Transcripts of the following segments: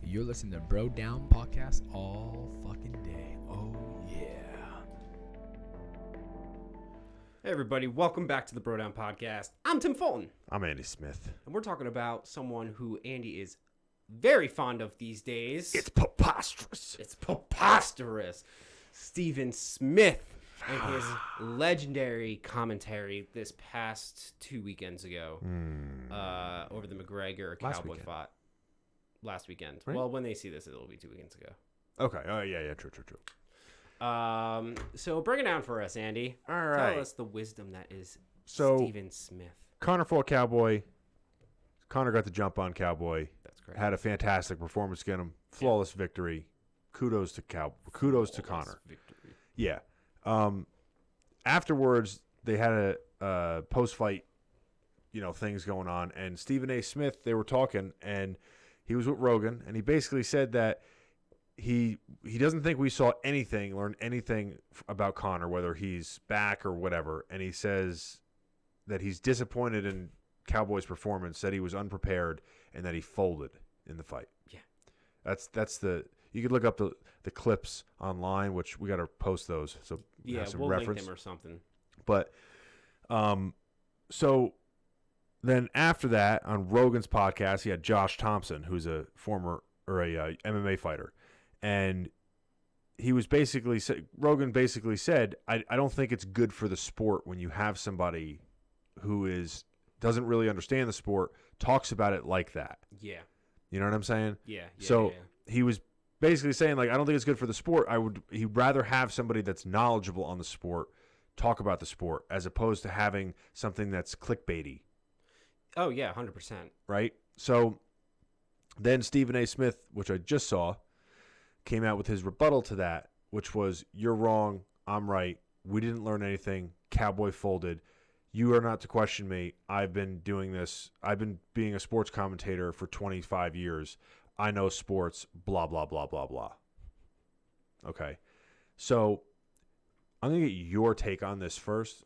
You're listening to Bro Down Podcast all fucking day. Oh, yeah. Hey, everybody. Welcome back to the Bro Down Podcast. I'm Tim Fulton. I'm Andy Smith. And we're talking about someone who Andy is very fond of these days. It's preposterous. It's preposterous. Stephen Smith and his legendary commentary this past 2 weekends ago over the McGregor Cowboy fight. Last weekend. Right? Well, when they see this, it'll be 2 weekends ago. Okay. Oh, yeah. True. So bring it down for us, Andy. All right. Tell us the wisdom that is Stephen Smith. Connor fought Cowboy. Connor got the jump on Cowboy. That's great. Had a fantastic performance against him. Flawless victory. Kudos to Connor. Victory. Yeah. Afterwards, they had a post-fight, things going on, and Stephen A. Smith, they were talking, and he was with Rogan, and he basically said that he doesn't think we saw learned anything about Connor, whether he's back or whatever, and he says that he's disappointed in Cowboy's performance, said he was unprepared, and that he folded in the fight. Yeah. That's you could look up the clips online, which we got to post those, so yeah, have some we'll reference. link them or something. But so then after that, on Rogan's podcast, he had Josh Thompson, who's a MMA fighter, and he was Rogan basically said, I don't think it's good for the sport when you have somebody who doesn't really understand the sport talks about it like that. Yeah. You know what I'm saying? Yeah. So he was basically saying, like, I don't think it's good for the sport. He'd rather have somebody that's knowledgeable on the sport talk about the sport as opposed to having something that's clickbaity. Oh, yeah, 100%. Right? So then Stephen A. Smith, which I just saw, came out with his rebuttal to that, which was, you're wrong, I'm right, we didn't learn anything, Cowboy folded, you are not to question me, I've been doing this, I've been being a sports commentator for 25 years, I know sports, blah, blah, blah, blah, blah. Okay. So I'm going to get your take on this first,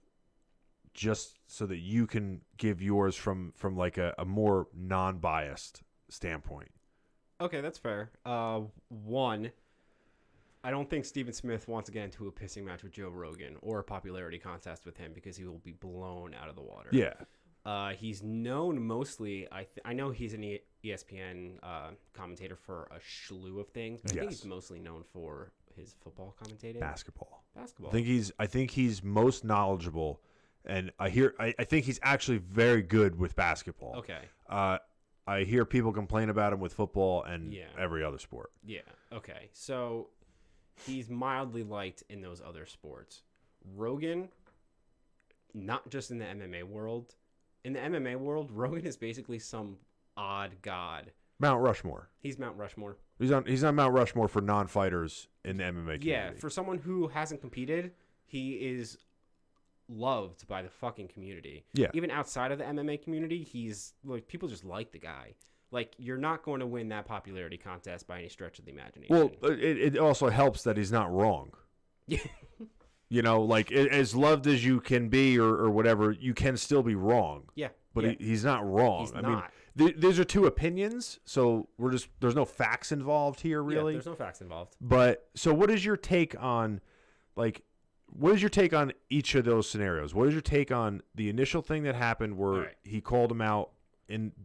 just so that you can give yours from like a more non-biased standpoint. Okay, that's fair. One, I don't think Stephen Smith wants to get into a pissing match with Joe Rogan or a popularity contest with him because he will be blown out of the water. Yeah. He's known mostly, I know he's an ESPN commentator for a slew of things, but I think he's mostly known for his football commentating. Basketball. I think he's most knowledgeable, and I think he's actually very good with basketball. Okay. I hear people complain about him with football and every other sport. Yeah. Okay. So he's mildly liked in those other sports. Rogan, not just in the MMA world. In the MMA world, Rogan is basically some odd god. Mount Rushmore. He's Mount Rushmore. He's on Mount Rushmore for non-fighters in the MMA community. Yeah, for someone who hasn't competed, he is loved by the fucking community. Yeah. Even outside of the MMA community, he's like, people just like the guy. Like, you're not going to win that popularity contest by any stretch of the imagination. Well, it also helps that he's not wrong. Yeah. Like, as loved as you can be or whatever, you can still be wrong. Yeah. But he's not wrong. He's not. Mean, these are two opinions, so there's no facts involved here, really. Yeah, there's no facts involved. But, so what is your take on, each of those scenarios? What is your take on the initial thing that happened where he called him out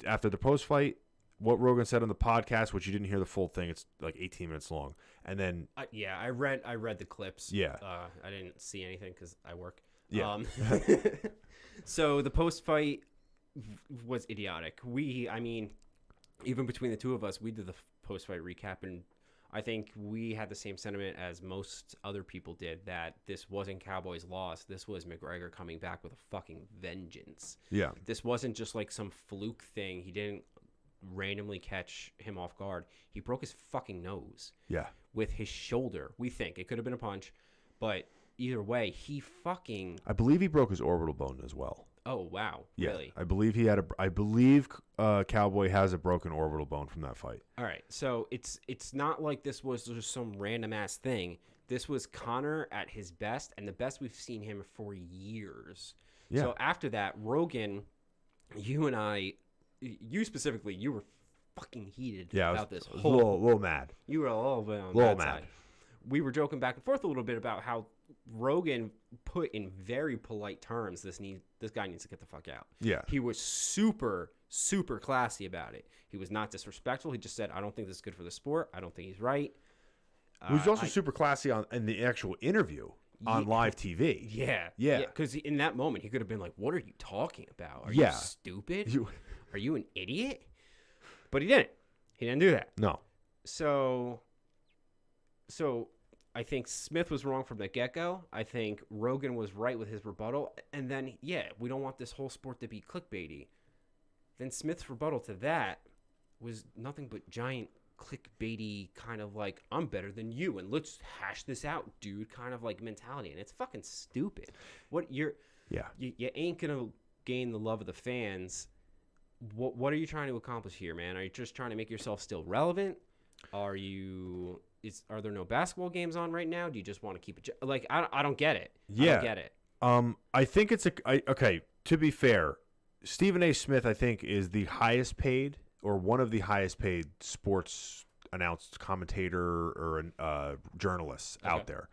after the post-fight? What Rogan said on the podcast, which you didn't hear the full thing. It's like 18 minutes long. And then... I read the clips. Yeah. I didn't see anything because I work. Yeah. So the post-fight was idiotic. Even between the two of us, we did the post-fight recap, and I think we had the same sentiment as most other people did, that this wasn't Cowboy's loss. This was McGregor coming back with a fucking vengeance. Yeah. This wasn't just like some fluke thing. He didn't randomly catch him off guard. He broke his fucking nose. Yeah. With his shoulder. We think it could have been a punch, but either way, I believe he broke his orbital bone as well. Oh wow! Yeah, really? I believe Cowboy has a broken orbital bone from that fight. All right, so it's not like this was just some random ass thing. This was Connor at his best, and the best we've seen him for years. Yeah. So after that, Rogan, you and I, you specifically, you were fucking heated Yeah, about I this was whole. a little mad. You were a little bit on Little that mad. side. We were joking back and forth a little bit about how Rogan put in very polite terms, this guy needs to get the fuck out. Yeah. He was super, super classy about it. He was not disrespectful. He just said, I don't think this is good for the sport. I don't think he's right. He was also super classy in the actual interview on live TV. Yeah. Yeah. Because in that moment, he could have been like, what are you talking about? Are Yeah. you stupid? Are you an idiot? But he didn't. He didn't do that. No. So I think Smith was wrong from the get-go. I think Rogan was right with his rebuttal. And then, we don't want this whole sport to be clickbaity. Then Smith's rebuttal to that was nothing but giant clickbaity kind of like, I'm better than you, and let's hash this out, dude, kind of like mentality. And it's fucking stupid. You ain't going to gain the love of the fans. What are you trying to accomplish here, man? Are you just trying to make yourself still relevant? Are there no basketball games on right now? Do you just want to keep it like I don't get it. Yeah. I don't get it. I think it's okay, to be fair, Stephen A. Smith I think is the highest paid or one of the highest paid sports announced commentator or journalists out there.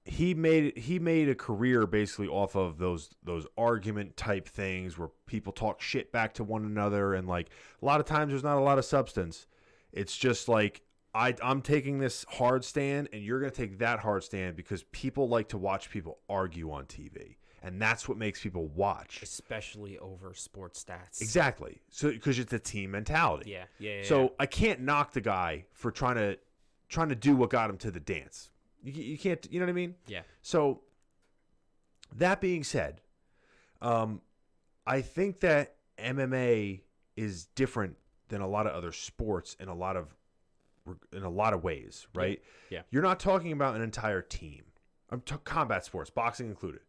He made a career basically off of those argument type things where people talk shit back to one another, and like a lot of times there's not a lot of substance. It's just like I'm taking this hard stand and you're going to take that hard stand because people like to watch people argue on TV, and that's what makes people watch, especially over sports stats. Exactly. So because it's a team mentality. Yeah. So I can't knock the guy for trying to do what got him to the dance. You can't, you know what I mean? Yeah. So that being said, I think that MMA is different than a lot of other sports in a lot of ways, right? Yeah. You're not talking about an entire team. Combat sports, boxing included.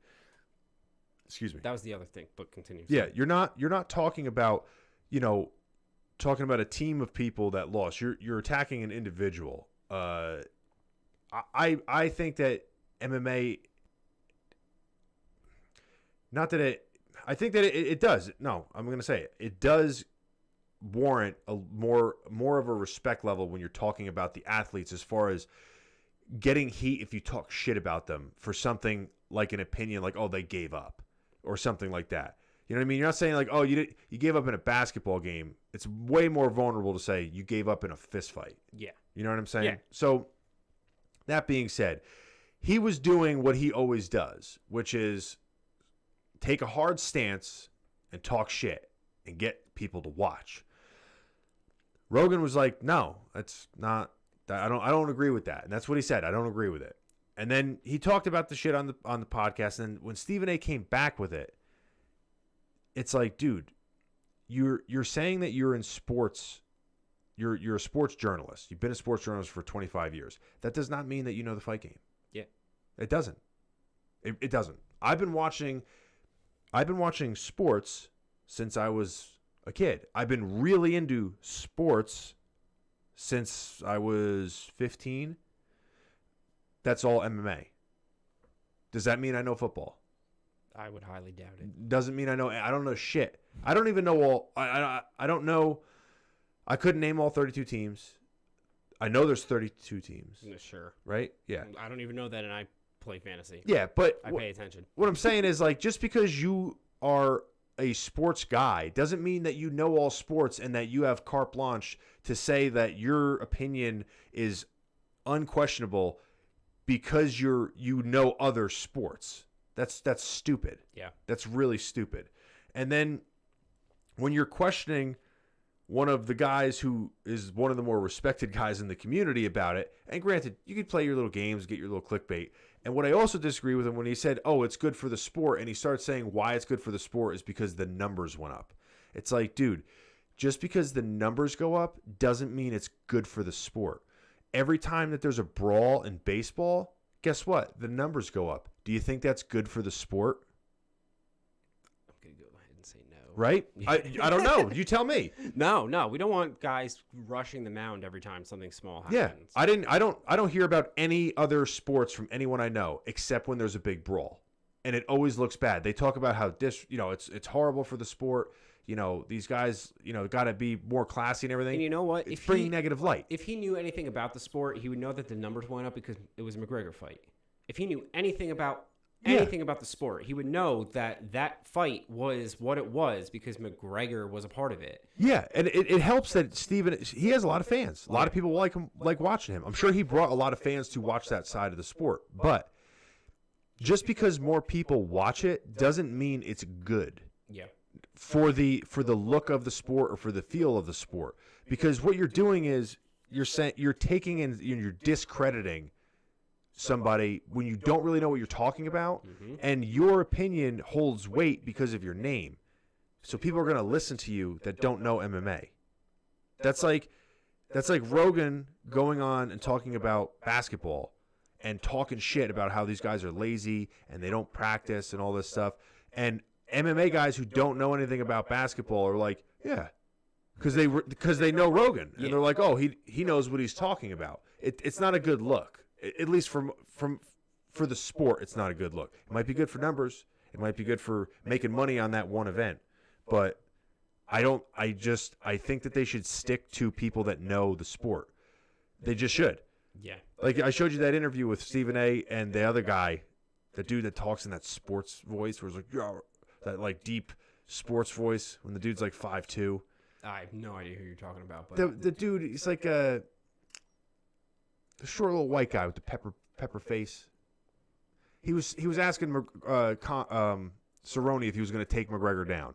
Excuse me. That was the other thing, but continue. Yeah, you're not talking about, talking about a team of people that lost. You're attacking an individual. I think that MMA, not that I think that it does. No, I'm going to say it does warrant a more of a respect level when you're talking about the athletes, as far as getting heat if you talk shit about them for something like an opinion, like, oh, they gave up or something like that. You know what I mean? You're not saying like, oh, you gave up in a basketball game. It's way more vulnerable to say you gave up in a fist fight. Yeah. You know what I'm saying? Yeah. So that being said, he was doing what he always does, which is take a hard stance and talk shit and get people to watch. Rogan was like, no, that's not that. I don't agree with that. And that's what he said. I don't agree with it. And then he talked about the shit on the podcast. And when Stephen A. came back with it, it's like, dude, you're saying that you're in sports. You're a sports journalist. You've been a sports journalist for 25 years. That does not mean that you know the fight game. Yeah. It doesn't. It doesn't. I've been watching sports since I was a kid. I've been really into sports since I was 15. That's all MMA. Does that mean I know football? I would highly doubt it. Doesn't mean I don't know shit. I don't even know all. I don't know. I couldn't name all 32 teams. I know there's 32 teams. Sure. Right? Yeah. I don't even know that, and I play fantasy. Yeah, but I pay attention. What I'm saying is, like, just because you are a sports guy doesn't mean that you know all sports and that you have carte blanche to say that your opinion is unquestionable because you know other sports. That's stupid. Yeah. That's really stupid. And then when you're questioning one of the guys who is one of the more respected guys in the community about it, and granted, you could play your little games, get your little clickbait. And what I also disagree with him when he said, oh, it's good for the sport, and he starts saying why it's good for the sport is because the numbers went up. It's like, dude, just because the numbers go up doesn't mean it's good for the sport. Every time that there's a brawl in baseball, guess what? The numbers go up. Do you think that's good for the sport? I'm going to go ahead and say no. Right? I don't know. You tell me. No. We don't want guys rushing the mound every time something small Yeah. happens. I don't hear about any other sports from anyone I know except when there's a big brawl. And it always looks bad. They talk about how it's horrible for the sport. these guys, got to be more classy and everything. And you know what? It's bringing negative light. If he knew anything about the sport, he would know that the numbers went up because it was a McGregor fight. If he knew anything about the sport, he would know that fight was what it was because McGregor was a part of it. Yeah, and it helps that Steven, he has a lot of fans. A lot of people like watching him. I'm sure he brought a lot of fans to watch that side of the sport. But just because more people watch it doesn't mean it's good. Yeah. For the look of the sport or for the feel of the sport. Because what you're doing is you're taking and you're discrediting somebody when you don't really know what you're talking about, and your opinion holds weight because of your name. So people are going to listen to you that don't know MMA. That's like Rogan going on and talking about basketball and talking shit about how these guys are lazy and they don't practice and all this stuff. And MMA guys who don't know anything about basketball are like, yeah, because they know Rogan, and they're like, oh, he knows what he's talking about. It's not a good look. At least for the sport, it's not a good look. It might be good for numbers. It might be good for making money on that one event. But I think that they should stick to people that know the sport. They just should. Yeah. Like I showed you that interview with Stephen A. and the other guy, the dude that talks in that sports voice, where it's like, yeah, that like deep sports voice when the dude's like 5'2". I have no idea who you're talking about. But The dude, he's like the short little white guy with the pepper face. He was asking Cerrone if he was going to take McGregor down.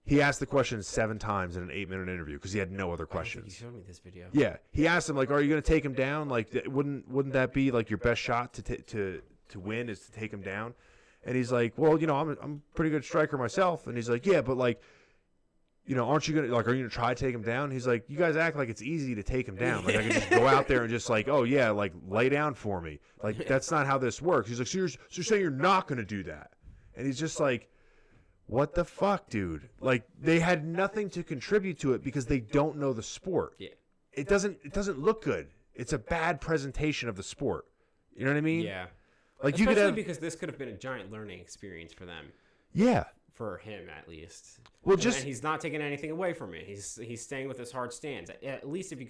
He asked the question 7 times in an 8-minute interview because he had no other questions. You showed me this video. Yeah, he asked him like, "Are you going to take him down? Like, wouldn't that be like your best shot to win is to take him down?" And he's like, "Well, I'm a pretty good striker myself." And he's like, "Yeah, but like, aren't you gonna are you gonna try to take him down?" He's like, "You guys act like it's easy to take him down. Like I can just go out there and just like, oh yeah, like lay down for me. Like that's not how this works." He's like, "So you're saying you're not gonna do that?" And he's just like, what the fuck, dude? Like they had nothing to contribute to it because they don't know the sport. Yeah. It doesn't look good. It's a bad presentation of the sport. You know what I mean? Yeah. Like Especially you could have because this could have been a giant learning experience for them. Yeah. For him, at least. Well, and he's not taking anything away from it. He's staying with his hard stance. At least if he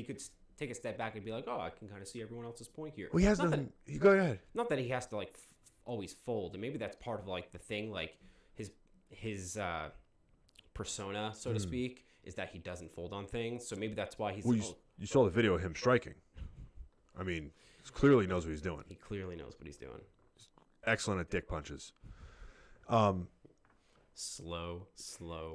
could take a step back and be like, oh, I can kind of see everyone else's point here. Well, he has nothing. Go ahead. Not that he has to like always fold, and maybe that's part of like the thing, like his persona, so to speak, is that he doesn't fold on things. So maybe that's why he's. Well, you saw the video of him striking. I mean, he clearly knows what he's doing. He clearly knows what he's doing. Excellent at dick punches. Slow.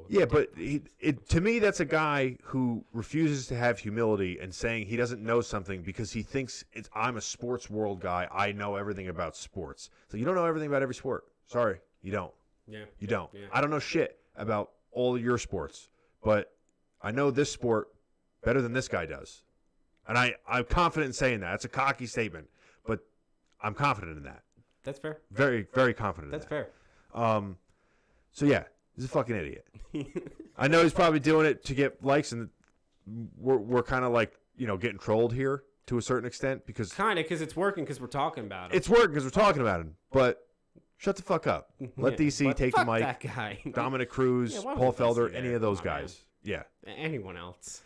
Yeah, but to me, that's a guy who refuses to have humility and saying he doesn't know something because he thinks I'm a sports world guy. I know everything about sports. So you don't know everything about every sport. Sorry, you don't. Yeah. You don't. Yeah. I don't know shit about all of your sports, but I know this sport better than this guy does. And I'm confident in saying that. It's a cocky statement, but I'm confident in that. That's fair. Very, very confident in That's that. fair. So yeah, he's a fucking idiot. I know he's probably doing it to get likes, and we're kind of like getting trolled here to a certain extent because it's working because we're talking about him. it's working because we're talking about him. But shut the fuck up. Let DC But take the fuck mic. that guy. Dominic Cruz, Yeah, why Paul would DC Felder, there? any of those Come on, guys. Yeah. Anyone else?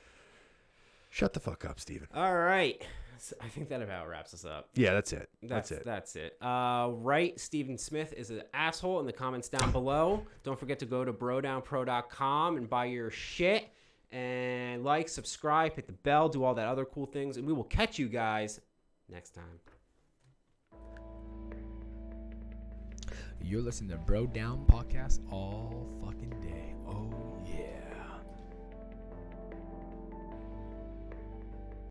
Shut the fuck up, Steven. All right. So I think that about wraps us up. Yeah, that's it. That's it. That's it. Right, Stephen Smith is an asshole in the comments down below. Don't forget to go to brodownpro.com and buy your shit. And like, subscribe, hit the bell, do all that other cool things. And we will catch you guys next time. You're listening to Bro Down Podcast all fucking day.